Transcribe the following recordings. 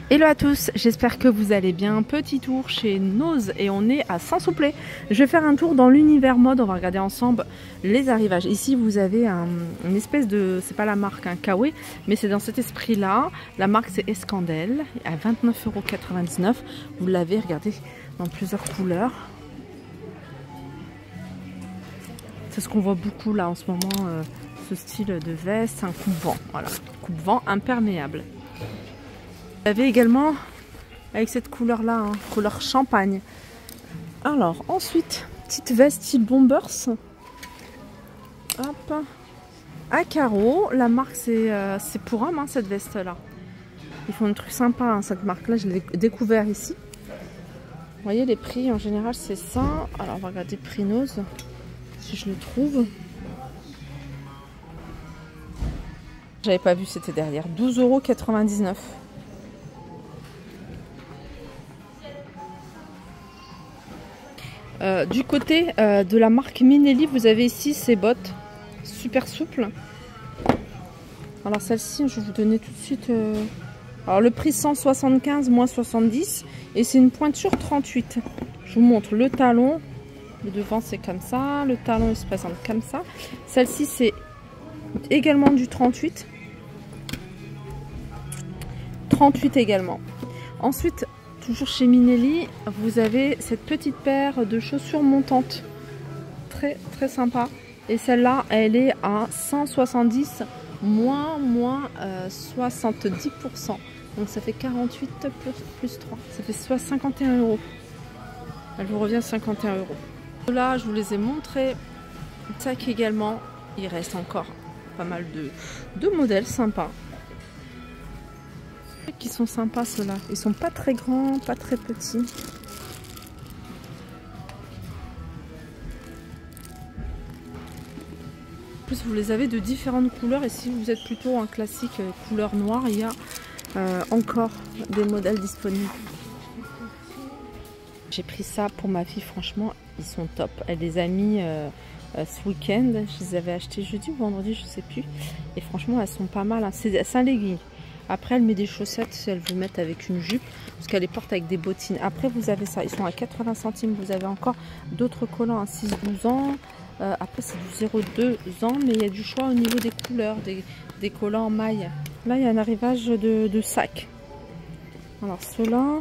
Hello à tous, j'espère que vous allez bien. Petit tour chez Nose et on est à Saint-Souplé. Je vais faire un tour dans l'univers mode, on va regarder ensemble les arrivages. Ici vous avez une espèce de, c'est pas la marque, un Kawaii, mais c'est dans cet esprit là. La marque c'est Escandel, à 29,99 €. Vous l'avez, regardé, dans plusieurs couleurs. C'est ce qu'on voit beaucoup là en ce moment, ce style de veste, un coupe-vent, voilà, coupe-vent imperméable. Vous avez également avec cette couleur là, hein, couleur champagne. Alors ensuite, petite veste style bombers. Hop, à carreaux. La marque c'est pour homme, hein, cette veste là. Ils font un truc sympa, hein, cette marque là, je l'ai découvert ici. Vous voyez les prix en général c'est ça. Alors on va regarder prix Nose si je le trouve. J'avais pas vu, c'était derrière. 12,99 €. Du côté de la marque Minelli, vous avez ici ces bottes super souples. Alors celle-ci, je vais vous donner tout de suite. Alors le prix 175 moins 70 et c'est une pointure 38. Je vous montre le talon. Le devant c'est comme ça, le talon il se présente comme ça. Celle-ci c'est également du 38. 38 également. Ensuite, toujours chez Minelli, vous avez cette petite paire de chaussures montantes. Très très sympa. Et celle-là, elle est à 170 moins 70%. Donc ça fait 48 plus 3. Ça fait soit 51 €. Elle vous revient 51 €. Là, je vous les ai montrés. Sac également. Il reste encore pas mal de modèles sympas. Qui sont sympas ceux-là. Ils sont pas très grands, pas très petits. En plus, vous les avez de différentes couleurs. Et si vous êtes plutôt un classique couleur noire, il y a encore des modèles disponibles. J'ai pris ça pour ma fille, franchement, ils sont top. Elle les a mis ce week-end. Je les avais achetés jeudi ou vendredi, je sais plus. Et franchement, elles sont pas mal. Hein. C'est un legging. Après, elle met des chaussettes si elle veut mettre avec une jupe, parce qu'elle les porte avec des bottines. Après, vous avez ça. Ils sont à 80 centimes. Vous avez encore d'autres collants à 6-12 ans. Après, c'est du 0,2 ans, mais il y a du choix au niveau des couleurs, des collants en maille. Là, il y a un arrivage de sac. Alors, ceux-là,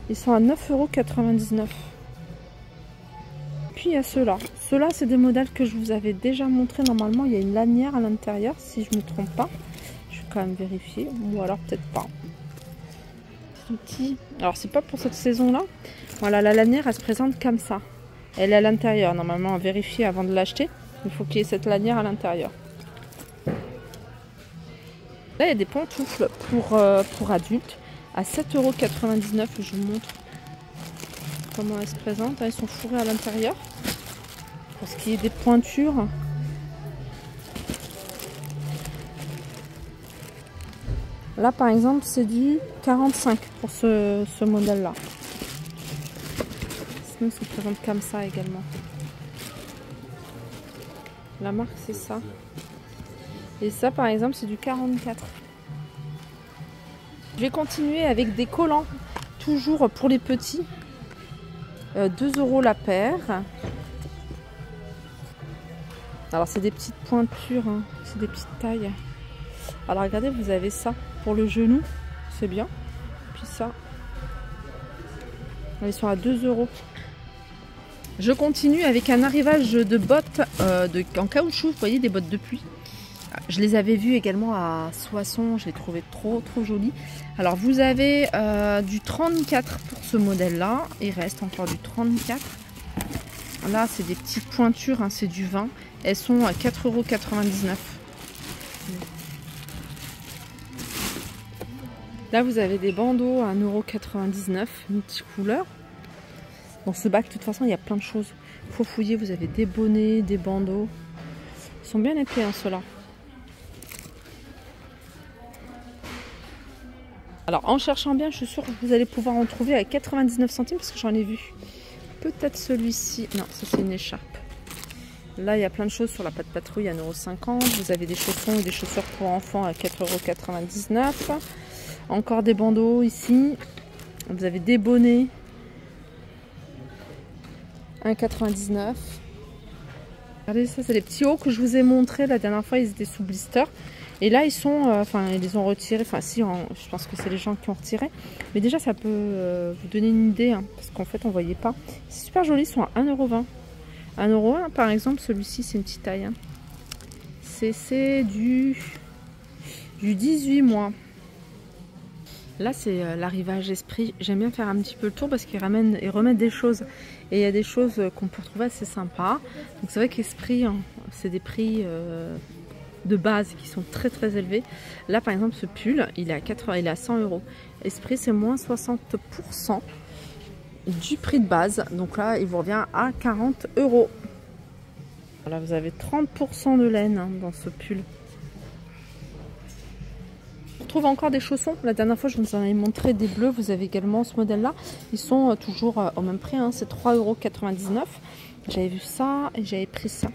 ils sont à 9,99 €. Puis, il y a ceux-là. Ceux-là, c'est des modèles que je vous avais déjà montré. Normalement, il y a une lanière à l'intérieur, si je ne me trompe pas. Quand même vérifier, ou alors peut-être pas. Petit. Alors c'est pas pour cette saison là. Voilà, la lanière elle se présente comme ça. Elle est à l'intérieur. Normalement à vérifier avant de l'acheter. Il faut qu'il y ait cette lanière à l'intérieur. Là il y a des pantoufles pour adultes à 7,99 €. Je vous montre comment elles se présentent. Elles sont fourrées à l'intérieur. Pour ce qui est des pointures. Là par exemple c'est du 45 pour ce modèle là. Sinon ça se présente comme ça également. La marque c'est ça. Et ça par exemple c'est du 44. Je vais continuer avec des collants. Toujours pour les petits. 2 € la paire. Alors c'est des petites pointures. Hein. C'est des petites tailles. Alors regardez, vous avez ça pour le genou, c'est bien. Puis ça, ils sont à 2 €. Je continue avec un arrivage de bottes en caoutchouc, vous voyez, des bottes de pluie. Je les avais vues également à Soissons, je les trouvais trop jolies. Alors vous avez du 34 pour ce modèle-là, il reste encore du 34. Là c'est des petites pointures, hein, c'est du 20. Elles sont à 4,99 €. Là, vous avez des bandeaux à 1,99 €, multicouleurs. Dans ce bac, de toute façon, il y a plein de choses. Il faut fouiller, vous avez des bonnets, des bandeaux. Ils sont bien épais, hein, ceux-là. Alors, en cherchant bien, je suis sûre que vous allez pouvoir en trouver à 99 centimes, parce que j'en ai vu. Peut-être celui-ci. Non, ça, c'est une écharpe. Là, il y a plein de choses sur la pâte patrouille à 1,50 €. Vous avez des chaussons et des chaussures pour enfants à 4,99 €. Encore des bandeaux ici. Vous avez des bonnets. 1,99 €. Regardez, ça c'est les petits hauts que je vous ai montré la dernière fois, ils étaient sous blister. Et là ils sont, enfin ils les ont retirés, enfin si, je pense que c'est les gens qui ont retiré. Mais déjà ça peut vous donner une idée, hein, parce qu'en fait on voyait pas. C'est super joli, ils sont à 1,20 €. 1,20 € par exemple, celui-ci c'est une petite taille. Hein. C'est du 18 mois. Là c'est l'arrivage Esprit. J'aime bien faire un petit peu le tour parce qu'ils remettent des choses. Et il y a des choses qu'on peut retrouver assez sympas. Donc c'est vrai qu'Esprit, hein, c'est des prix de base qui sont très très élevés. Là par exemple ce pull, il est à 100 €. Esprit c'est moins 60% du prix de base. Donc là il vous revient à 40 €. Voilà, vous avez 30% de laine hein, dans ce pull. On trouve encore des chaussons. La dernière fois je vous en ai montré des bleus. Vous avez également ce modèle là. Ils sont toujours au même prix, hein. C'est 3,99 €. J'avais vu ça et j'avais pris ça.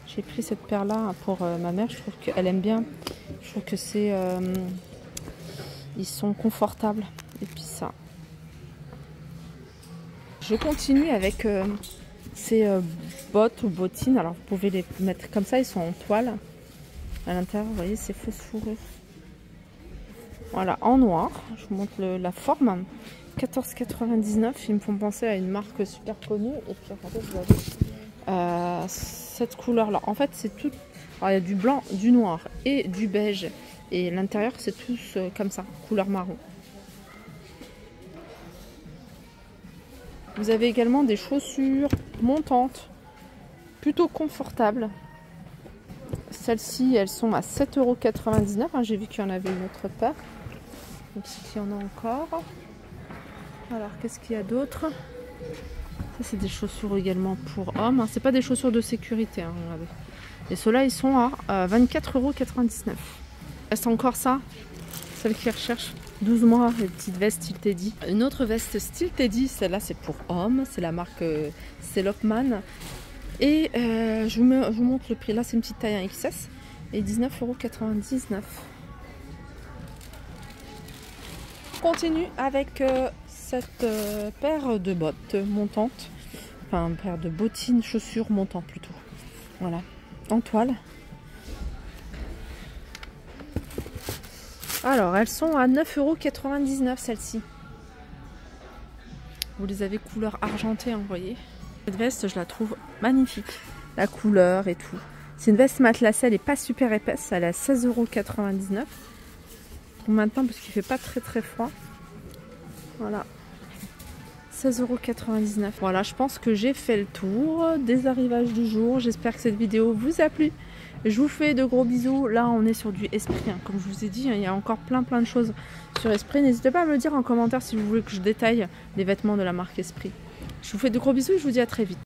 J'ai pris cette paire là pour ma mère. Je trouve qu'elle aime bien. Je trouve que c'est ils sont confortables. Et puis ça. Je continue avec ces bottes ou bottines. Alors vous pouvez les mettre comme ça. Ils sont en toile. À l'intérieur vous voyez c'est fausse fourrure. Voilà, en noir, je vous montre la forme. 14,99 €, ils me font penser à une marque super connue. Et puis regardez, vous avez cette couleur là. En fait, c'est tout. Alors, il y a du blanc, du noir et du beige. Et l'intérieur, c'est tous comme ça, couleur marron. Vous avez également des chaussures montantes, plutôt confortables. Celles-ci, elles sont à 7,99 €. J'ai vu qu'il y en avait une autre paire. Donc il y en a encore. Alors qu'est-ce qu'il y a d'autre? Ça c'est des chaussures également pour hommes. C'est pas des chaussures de sécurité. Hein, regardez. Et ceux-là ils sont à 24,99 €. Reste encore ça. Celle qui recherche 12 mois, les petites vestes style Teddy. Une autre veste style Teddy, celle-là c'est pour hommes. C'est la marque Celopman. Et je vous montre le prix. Là c'est une petite taille 1XS. Et 19,99 €. On continue avec cette paire de bottes montantes, enfin une paire de bottines, chaussures montantes plutôt. Voilà, en toile. Alors elles sont à 9,99 € celles-ci. Vous les avez couleur argentée, hein, vous voyez. Cette veste, je la trouve magnifique, la couleur et tout. C'est une veste matelassée, elle n'est pas super épaisse, elle est à 16,99 €. Maintenant parce qu'il fait pas très très froid. Voilà, 16,99 €. Voilà, je pense que j'ai fait le tour des arrivages du jour. J'espère que cette vidéo vous a plu. Je vous fais de gros bisous. Là on est sur du Esprit, hein. Comme je vous ai dit, hein, il y a encore plein de choses sur Esprit. N'hésitez pas à me le dire en commentaire si vous voulez que je détaille les vêtements de la marque Esprit. Je vous fais de gros bisous et je vous dis à très vite.